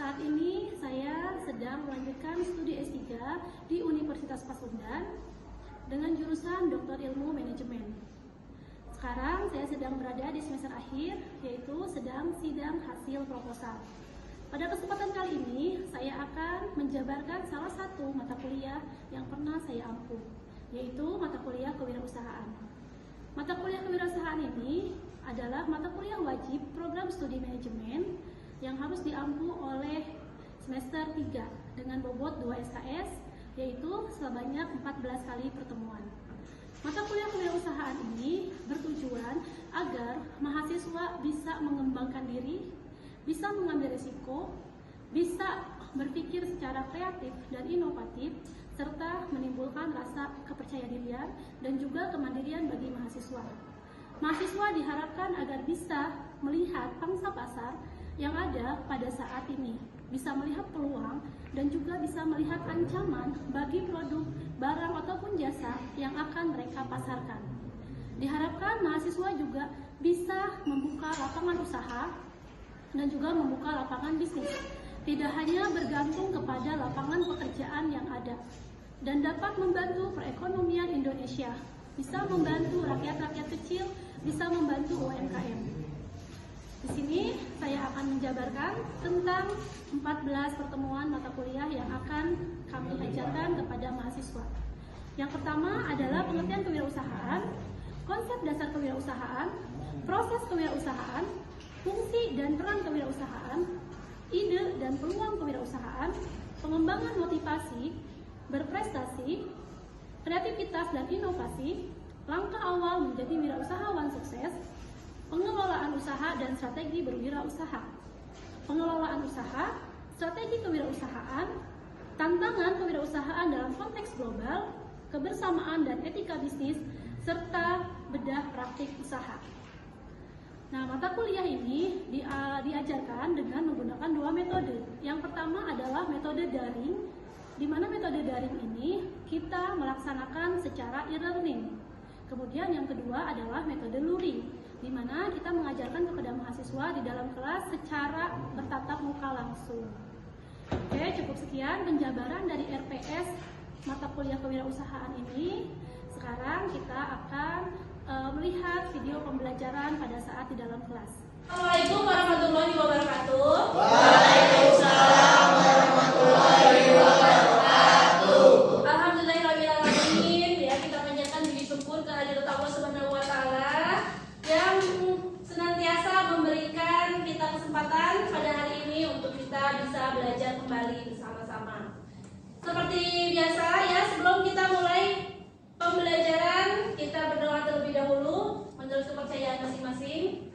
Saat ini saya sedang melanjutkan studi S3 di Universitas Pasundan dengan jurusan Doktor Ilmu Manajemen. Sekarang saya sedang berada di semester akhir, yaitu sedang sidang hasil proposal. Pada kesempatan kali ini, saya akan menjabarkan salah satu mata kuliah yang pernah saya ampu, yaitu mata kuliah kewirausahaan. Mata kuliah kewirausahaan ini adalah mata kuliah wajib program studi manajemen yang harus diampu oleh semester 3 dengan bobot 2 SKS, yaitu sebanyak 14 kali pertemuan. Mata kuliah kewirausahaan ini bertujuan agar mahasiswa bisa mengembangkan diri, bisa mengambil risiko, bisa berpikir secara kreatif dan inovatif, serta menimbulkan rasa kepercayaan dan juga kemandirian bagi mahasiswa. Mahasiswa diharapkan agar bisa melihat pangsa pasar yang ada pada saat ini, bisa melihat peluang dan juga bisa melihat ancaman bagi produk, barang ataupun jasa yang akan mereka pasarkan. Diharapkan mahasiswa juga bisa membuka lapangan usaha dan juga membuka lapangan bisnis, tidak hanya bergantung kepada lapangan pekerjaan yang ada, dan dapat membantu perekonomian Indonesia, bisa membantu rakyat-rakyat kecil, bisa membantu UMKM. Di sini saya akan menjabarkan tentang 14 pertemuan mata kuliah yang akan kami ajarkan kepada mahasiswa. Yang pertama adalah pengertian kewirausahaan, konsep dasar kewirausahaan, proses kewirausahaan, fungsi dan peran kewirausahaan, ide dan peluang kewirausahaan, pengembangan motivasi, berprestasi, kreativitas dan inovasi, langkah awal menjadi wirausahawan sukses, pengelolaan usaha dan strategi berwirausaha, pengelolaan usaha, strategi kewirausahaan, tantangan kewirausahaan dalam konteks global, kebersamaan dan etika bisnis, serta bedah praktik usaha. Nah, mata kuliah ini diajarkan dengan menggunakan dua metode. Yang pertama adalah metode daring, di mana metode daring ini kita melaksanakan secara e-learning. Kemudian yang kedua adalah metode luring, di mana kita mengajarkan kepada mahasiswa di dalam kelas secara bertatap muka langsung. Oke, cukup sekian penjabaran dari RPS mata kuliah kewirausahaan ini. Sekarang kita akan melihat video pembelajaran pada saat di dalam kelas. Assalamualaikum warahmatullahi wabarakatuh. Waalaikumsalam warahmatullahi wabarakatuh. Alhamdulillahirrahmanirrahim. Ya, kita panjatkan puji syukur kehadirat Allah Subhanahu wa taala yang senantiasa memberikan kita kesempatan pada hari ini untuk kita bisa belajar kembali bersama-sama. Seperti biasa ya, sebelum kita mulai pembelajaran, kita berdoa terlebih dahulu menurut kepercayaan masing-masing.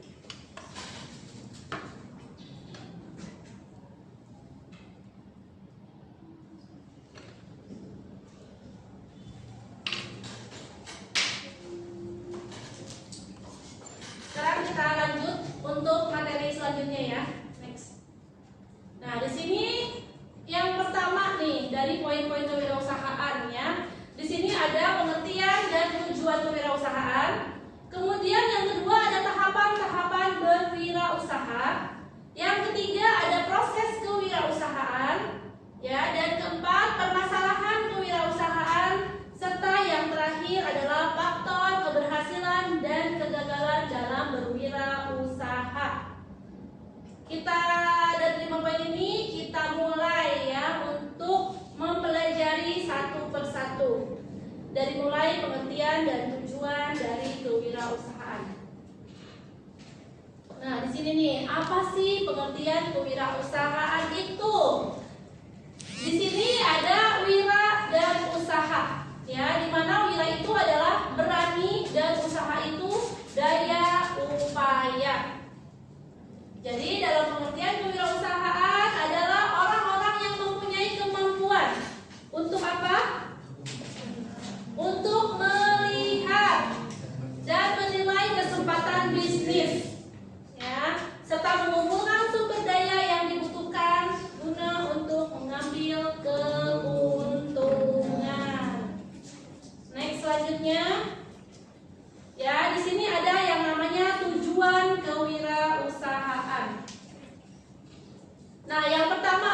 Sekarang kita lanjut untuk materi selanjutnya ya. Next. Nah, di sini yang pertama nih dari poin-poin kewirausahaan ya. Di sini ada pengertian dan tujuan kewirausahaan. Kemudian yang kedua ada tahapan-tahapan berwirausaha. Yang ketiga ada proses kewirausahaan. Ya, dan keempat permasalahan kewirausahaan, serta yang terakhir adalah faktor keberhasilan dan kegagalan dalam berwirausaha. Kita dari 5 poin ini kita mulai ya untuk mempelajari satu persatu. Dari mulai pengertian dan tujuan dari kewirausahaan. Nah, di sini nih, apa sih pengertian kewirausahaan itu? Di sini ada wira dan usaha. Ya, di mana wira itu adalah berani dan usaha itu daya upaya. Jadi dalam pengertian kewirausahaan adalah orang-orang yang mempunyai kemampuan untuk apa? Untuk melihat dan menilai kesempatan bisnis, ya, serta mengumpulkan sumber daya yang dibutuhkan guna untuk mengambil keuntungan. Next, selanjutnya, ya, di sini ada yang namanya tujuan kewirausahaan. Nah, yang pertama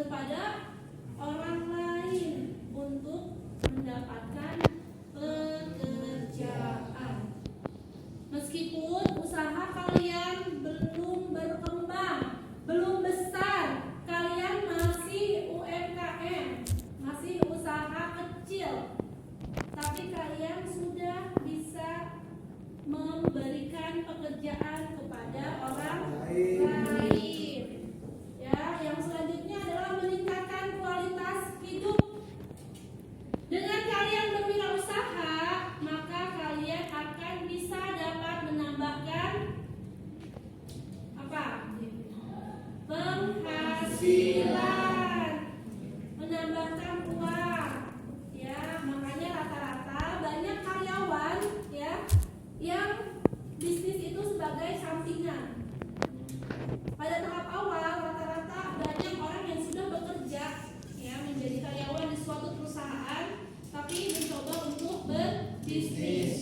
kepada orang lain untuk mendapatkan pekerjaan. Meskipun usaha kalian belum berkembang, belum besar, kalian masih UMKM, masih usaha kecil, tapi kalian sudah bisa memberikan pekerjaan kepada orang lain. Ya, yang selanjutnya adalah meningkatkan kualitas hidup. Dengan kalian berwirausaha, maka kalian akan bisa dapat menambahkan apa? Penghasilan, menambahkan uang. Ya, makanya rata-rata banyak karyawan ya yang bisnis itu sebagai sampingan. Pada tahap awal rata-rata banyak orang yang sudah bekerja ya menjadi karyawan di suatu perusahaan tapi mencoba untuk berbisnis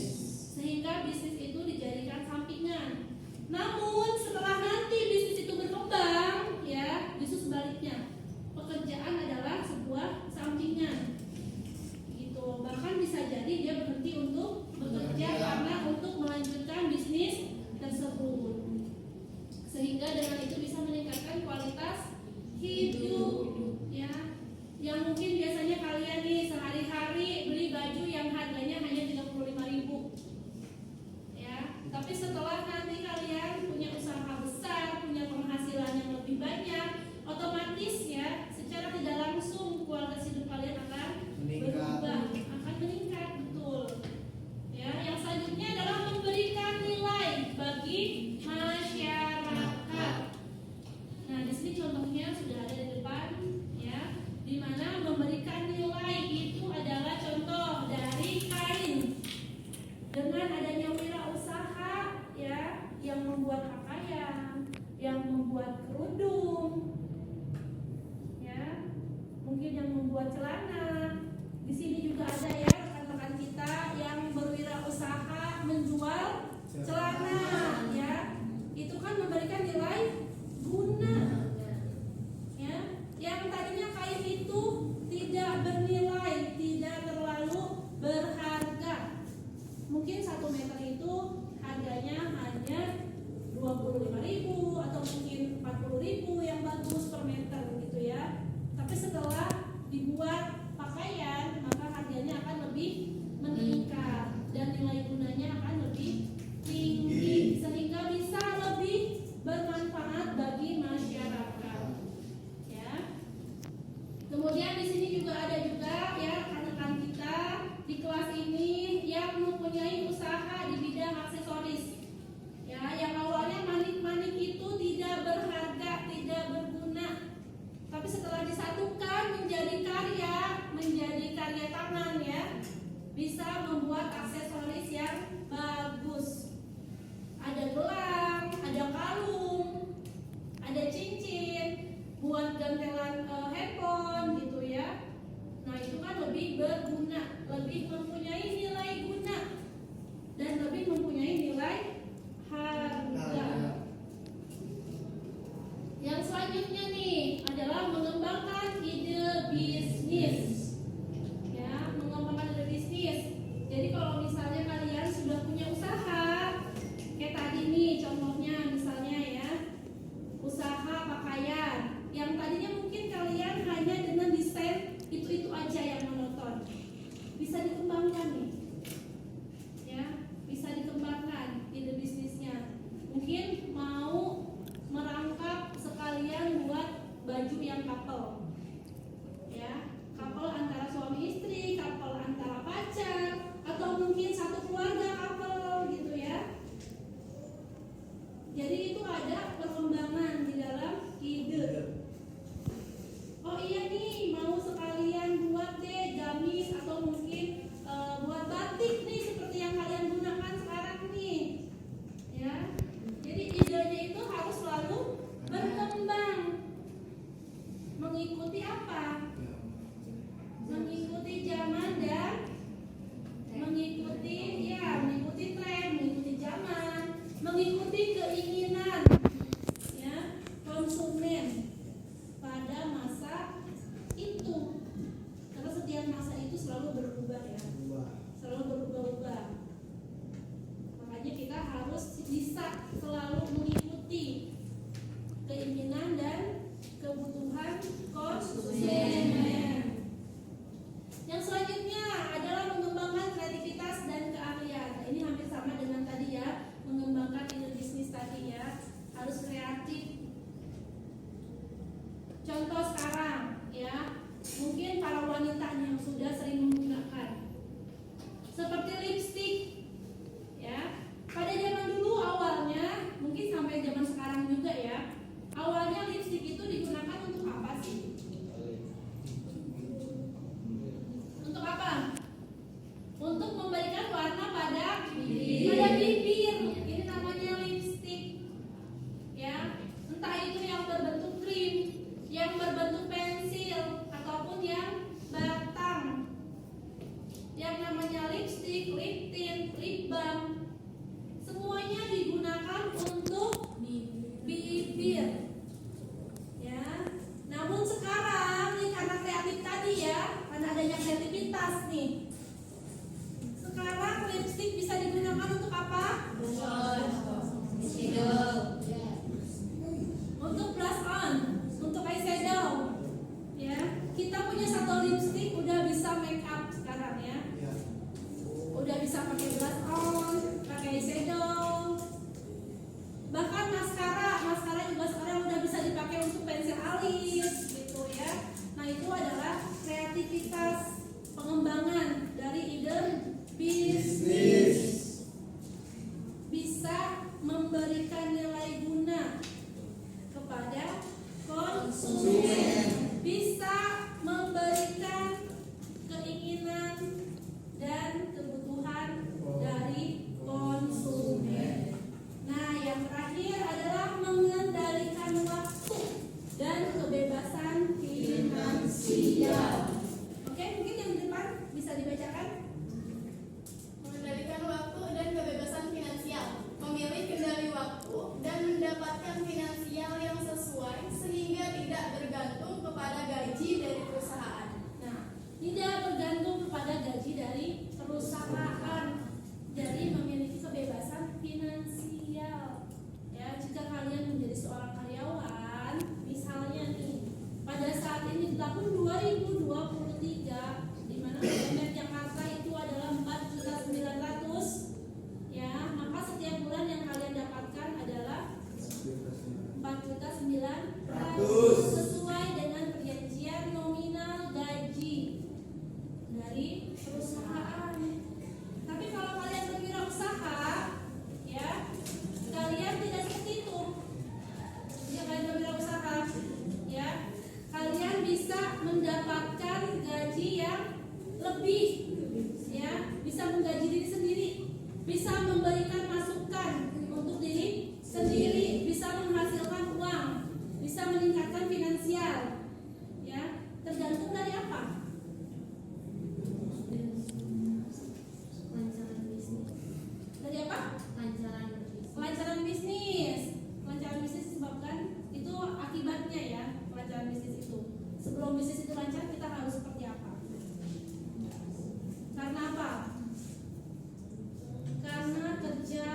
sehingga bisnis itu dijadikan sampingan. Namun setelah nanti bisnis itu berkembang ya justru sebaliknya, pekerjaan adalah sebuah sampingan gitu. Bahkan bisa jadi dia berhenti untuk bekerja karena untuk melanjutkan bisnis tersebut, sehingga dengan itu bisa meningkatkan kualitas hidup ya. Yang mungkin biasanya kalian nih sehari-hari beli baju yang harganya hanya 35.000 ya, tapi setelah nanti kalian punya usaha besar, punya penghasilan yang lebih banyak, otomatis ya secara tidak langsung kualitas hidup kalian akan berubah, akan meningkat, betul ya. Yang selanjutnya adalah memberikan nilai bagi masyarakat. Nah, di sini contohnya sudah ada di depan ya, di mana memberikan nilai itu adalah contoh dari kain. Dengan adanya wirausaha ya, yang membuat pakaian, yang membuat kerudung, ya, mungkin yang membuat celana. Di sini juga ada ya rekan-rekan kita yang berwirausaha menjual celana, ya, itu kan memberikan nilai guna. Ya, yang tadinya kain itu tidak bernilai, tidak terlalu berharga. Mungkin 1 meter itu harganya hanya 25.000 atau mungkin 40.000 yang bagus per meter gitu ya. Tapi setelah dibuat pakaian, maka harganya akan lebih meningkat dan nilai gunanya akan lebih tinggi sehingga bisa lebih bermanfaat bagi masyarakat. Ya. Kemudian di sini juga ada juga ya rekan-rekan kita di kelas ini yang mempunyai usaha di bidang aksesoris. Ya, yang awalnya manik-manik itu tidak berharga, tidak berguna. Tapi setelah disatukan menjadi karya tangan ya, bisa membuat aksesoris yang bagus. Ada gelang, ada kalung, ada cincin, buat gantelan handphone gitu ya. Nah, itu kan lebih berguna, lebih mempunyai nilai guna dan lebih mempunyai nilai harga. Yang selanjutnya nih adalah mengembangkan ide bisnis. Ya, mengembangkan ide bisnis. Jadi kalau misalnya kalian sudah punya usaha, kayak tadi nih contohnya misalnya ya, usaha pakaian yang tadinya mungkin kalian hanya dengan desain itu aja yang monoton, bisa dikembangkan nih. Ya, bisa dikembangkan ide bisnisnya. Mungkin mau merangkap sekalian buat baju yang couple. Ya, couple keinginan dan kebutuhan konsumen. Yang selanjutnya adalah mengembangkan kreativitas dan keahlian. Nah, ini hampir sama dengan tadi ya, mengembangkan ide bisnis tadi ya, harus kreatif. Contoh sekarang ya, mungkin para wanita yang sudah sering menggunakan seperti lipstik ya. Pada zaman dulu awalnya, mungkin sampai zaman sekarang juga ya, awalnya lipstik itu digunakan untuk apa sih? Untuk apa? Untuk memberikan warna pada bibir. Ini namanya lipstik. Ya, entah itu yang berbentuk krim, yang berbentuk pensil, ataupun yang batang. Yang namanya lipstik, lip tint, lip balm, semuanya digunakan untuk bibir. Ya. Namun sekarang nih, karena kreatif tadi ya, karena adanya kreativitas nih, sekarang lipstik bisa digunakan untuk apa? Untuk blush on, untuk eyeshadow. Ya, kita punya satu lipstik udah bisa make up sekarang ya. Udah bisa pakai blush on, pakai eyeshadow. Bahkan maskara juga sekarang udah bisa dipakai untuk pensil alis gitu ya. Nah, itu adalah kreativitas pengembangan dari ide bisnis. Bisa memberikan nilai guna kepada konsumen, bisa memberikan keinginan dan kebutuhan dari konsumen. Nah, yang terakhir adalah mengendalikan waktu dan kebebasan finansial. Oke, mungkin yang di depan bisa dibacakan. Mengendalikan waktu dan kebebasan finansial, memilih kendali waktu dan mendapatkan finansial yang sesuai sehingga tidak bergantung kepada gaji dari perusahaan. Nah, tidak bergantung kepada gaji dari perusahaan. Jadi memiliki kebebasan finansial. Ya, jika kalian menjadi seorang karyawan, misalnya nih, pada saat ini tahun 2023, di mana UMR Jakarta itu adalah 4.900.000, ya, maka setiap bulan yang kalian dapatkan adalah 4.900.000 sesuai dengan perjanjian nominal gaji dari perusahaan. Tapi kalau kalian berwirausaha, ya, kalian tidak seperti itu. Jika kalian berwirausaha, ya, kalian bisa mendapatkan gaji yang lebih, ya, bisa menggaji diri sendiri, bisa memberikan masukan untuk diri sendiri, bisa menghasilkan uang, bisa meningkatkan finansial, ya, tergantung dari apa? Dari apa? Kelancaran bisnis. Kelancaran bisnis disebabkan itu akibatnya ya, kelancaran bisnis itu. Sebelum bisnis itu lancar, kita harus seperti apa? Karena apa? Karena kerja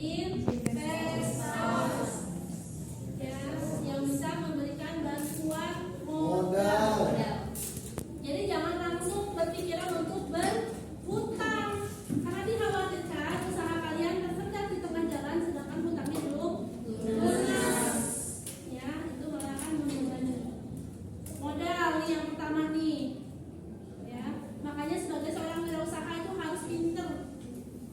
investor, ya, yang bisa memberikan bantuan Modal. Jadi jangan langsung berpikiran untuk berhutang, karena dikhawatirkan usaha kalian tersendat di tengah jalan sedangkan hutangnya belum lunas. Ya, itu akan membebani. Modal nih yang pertama nih. Ya, makanya sebagai seorang wirausaha itu harus pinter.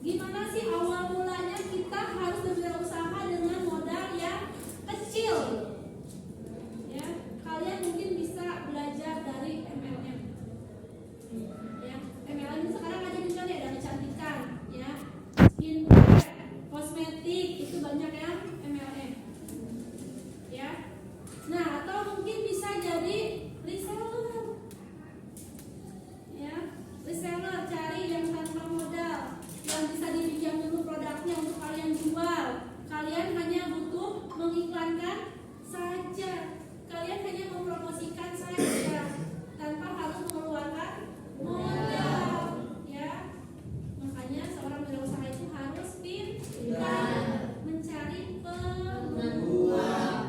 Gimana sih awal mulanya kita harus berwirausaha dengan modal yang kecil? Ya, kalian mungkin bisa belajar dari MLM. Ya, MLM ini sekarang ada juga nih, ada kecantikan, ya, skincare, kosmetik, itu banyak yang MLM. Ya, nah atau mungkin bisa jadi reseller. Ya, reseller cari yang tanpa modal, yang bisa dipinjam dulu produknya untuk kalian jual. Kalian hanya butuh mengiklankan saja. Kalian hanya mempromosikan saja tanpa harus mengeluarkan modal, ya. Makanya seorang wirausaha itu harus pintar mencari peluang.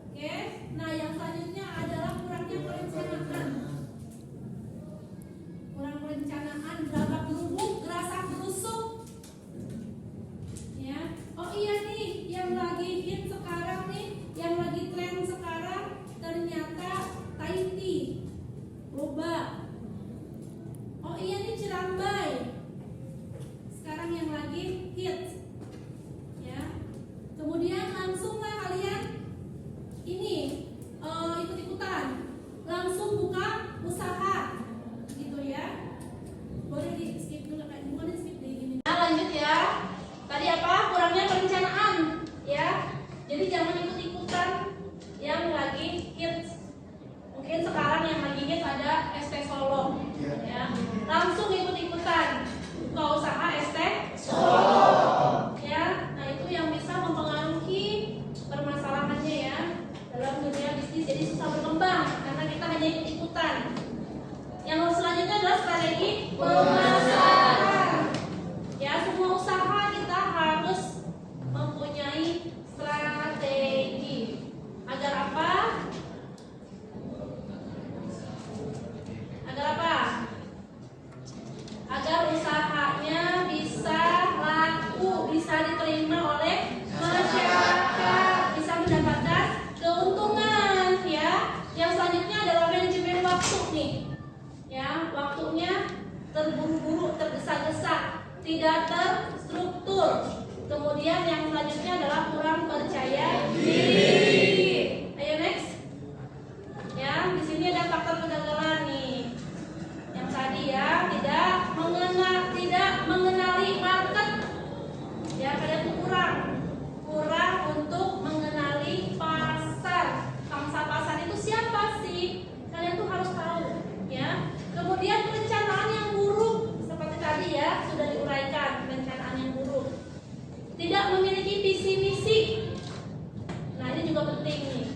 Oke, nah yang selanjutnya adalah kurangnya perencanaan. Kurang perencanaan, gagap gerubuk, gerasak gerusuk. Ya, oh iya nih, yang lagi hit sekarang nih, yang lagi tren sekarang ternyata Thai tea, boba. Oh iya nih Cirambai, sekarang yang lagi hit. Ya, kemudian langsunglah kalian ini ikut-ikutan, langsung buka usaha, gitu ya. Boleh di skip dulu, boleh skip di gini. Nah lanjut ya. Tadi apa? Kurangnya perencanaan, ya. Jadi jangan ikut-ikutan yang lagi hits. Mungkin sekarang yang lagi hits ada ST Solo, ya. Langsung ikut-ikutan buka usaha ST Solo, ya. Nah itu yang bisa mempengaruhi permasalahannya ya dalam dunia bisnis. Jadi susah berkembang karena kita hanya ikut-ikutan. Yang selanjutnya adalah strategi pemasaran. Ya, semua usaha kita harus mempunyai strategi. Agar apa? Agar apa? Agar usahanya bisa laku, bisa diterima oleh masyarakat, bisa mendapatkan keuntungan, ya. Yang selanjutnya adalah manajemen waktu nih. Ya, waktunya terburu-buru, tergesa-gesa, tidak terstruktur. Kemudian yang selanjutnya adalah kurang percaya diri. Ayo next. Ya, di sini ada faktor kegagalan nih. Yang tadi ya, tidak mengenali market. Ya, kalian tuh kurang untuk mengenali pasar. Pangsa pasar itu siapa sih? Kalian tuh harus tahu, ya. Kemudian perencanaan yang buruk, seperti tadi ya sudah diuraikan, perencanaan yang buruk. Tidak memiliki visi misi. Nah ini juga penting nih.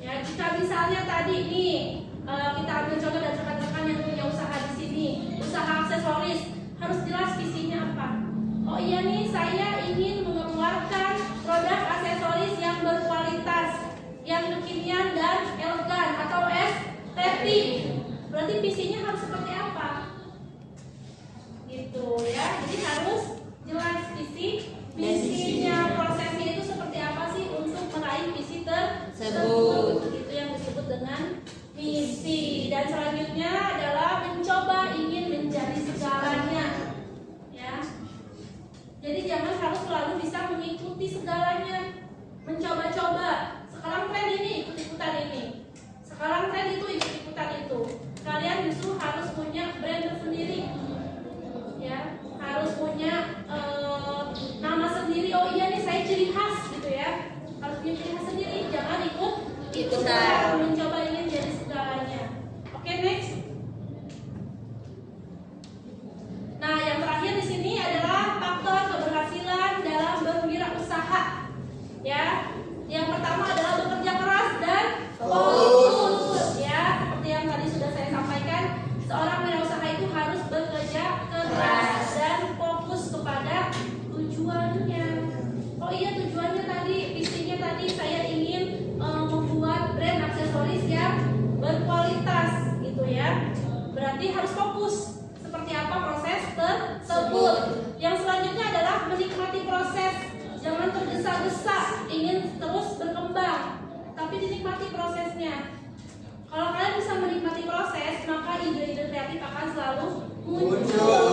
Ya jika misalnya tadi nih kita ambil contoh dari rekan-rekan yang punya usaha di sini, usaha aksesoris, harus jelas visinya apa. Oh iya nih, saya ingin mengeluarkan produk aksesoris yang berkualitas, yang kekinian dan elegan atau estetik. Berarti visinya harus seperti apa? Gitu ya. Jadi harus jelas visinya, prosesnya itu seperti apa sih untuk meraih visi tersebut. Itu yang disebut dengan misi. Dan selanjutnya adalah mencoba ingin menjadi segalanya. Ya. Jadi jangan harus selalu bisa mengikuti segalanya. Mencoba-coba. Sekarang tren ini, ikut-ikutan ini. Sekarang tren itu, ikut-ikutan itu. Kalian justru harus punya brand tersendiri. Ya, harus punya nama sendiri. Oh iya nih saya ciri khas gitu ya. Harus punya ciri khas sendiri. Jangan ikutan mencoba ingin jadi segalanya. Oke, next. Nah, yang terakhir di sini adalah faktor keberhasilan dalam berwirausaha. Ya, yang pertama adalah bekerja keras dan fokus. Ya, seperti yang tadi sudah saya sampaikan, seorang wirausaha itu harus bekerja keras dan fokus kepada tujuannya. tergesa-gesa ingin terus berkembang, tapi dinikmati prosesnya. Kalau kalian bisa menikmati proses, maka ide-ide kreatif akan selalu muncul.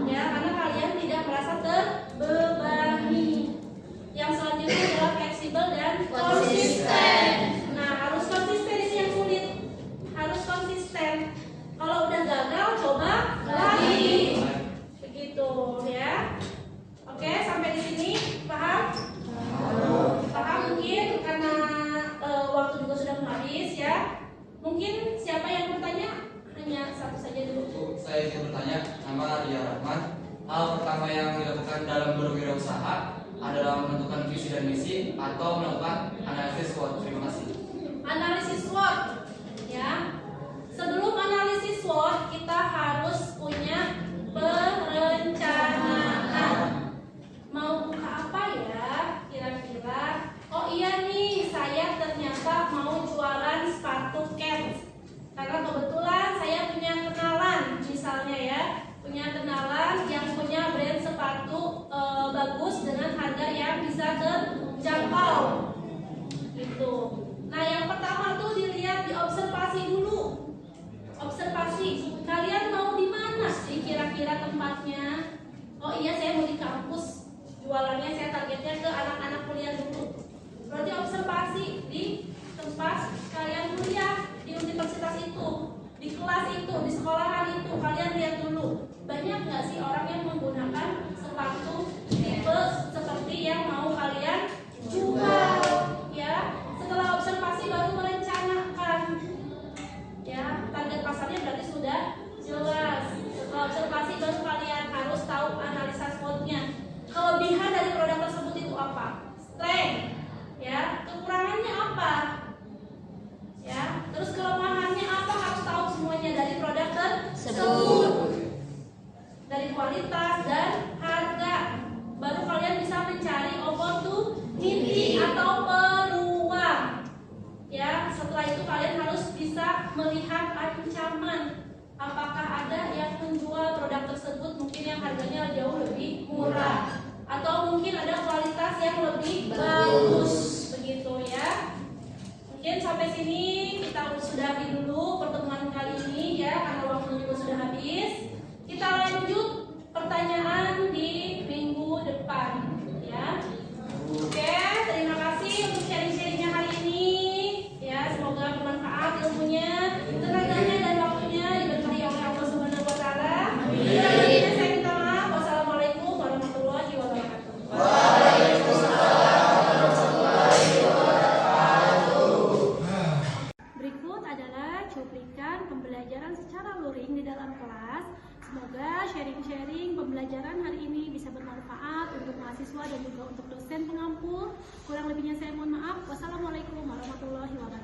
Ya, karena kalian tidak merasa terbebani. Yang selanjutnya adalah fleksibel dan konsisten. Nah, harus konsisten, ini yang sulit. Harus konsisten. Kalau udah gagal, coba lagi. Begitu ya. Oke, sampai di sini paham? Paham mungkin karena waktu juga sudah habis ya. Mungkin siapa yang bertanya? Hanya satu saja dulu. Saya ingin bertanya, nama Ria Rahman. Hal pertama yang dilakukan dalam berwirausaha adalah menentukan visi dan misi atau melakukan analisis SWOT. Terima kasih. Analisis SWOT ya. Sebelum analisis SWOT kita harus punya perencanaan. Mau buka apa ya kira-kira? Oh iya nih, saya ternyata mau jualan sepatu Keds. Karena kebetulan saya punya kenalan, misalnya ya, punya kenalan yang punya brand sepatu bagus dengan harga yang bisa terjangkau. Gitu. Nah, yang pertama tuh dilihat diobservasi dulu. Observasi, kalian mau di mana sih kira-kira tempatnya? Oh iya, saya mau di kampus. Jualannya saya targetnya ke anak-anak kuliah dulu. Berarti observasi di tempat kalian kuliah, di universitas itu, di kelas itu, di sekolahan itu, kalian lihat dulu. Banyak nggak sih orang yang menggunakan sepatu tipe seperti yang mau kalian jual? Ya, setelah observasi baru merencanakan. Ya, target pasarnya berarti sudah jelas. Setelah observasi baru kalian harus tahu analisa SWOT-nya. Kelebihan dari produk tersebut itu apa? Strength. Ya, kekurangannya apa? Ya, terus kelemahannya apa? Harus tahu semuanya dari produk tersebut. Dari kualitas dan harga. Baru kalian bisa mencari opportunity atau peluang. Ya, setelah itu kalian harus bisa melihat ancaman. Apakah ada yang menjual produk tersebut mungkin yang harganya jauh lebih murah, atau mungkin ada kualitas yang lebih bagus, begitu ya. Mungkin sampai sini kita sudahi dulu pertemuan kali ini ya, karena waktu juga sudah habis. Kita lanjut pertanyaan di minggu depan ya. Oke, terima kasih untuk sharing-sharingnya hari ini ya. Semoga bermanfaat ilmunya, tenaganya dan waktunya diberkahi oleh Allah Subhanahu wa taala. Selanjutnya saya minta maaf. Wassalamualaikum warahmatullahi wabarakatuh. Berikut adalah cuplikan pembelajaran secara luring di dalam kelas. Semoga sharing-sharing pembelajaran hari ini bisa bermanfaat untuk mahasiswa dan juga untuk dosen pengampu. Kurang lebihnya saya mohon maaf. Wassalamualaikum warahmatullahi wabarakatuh.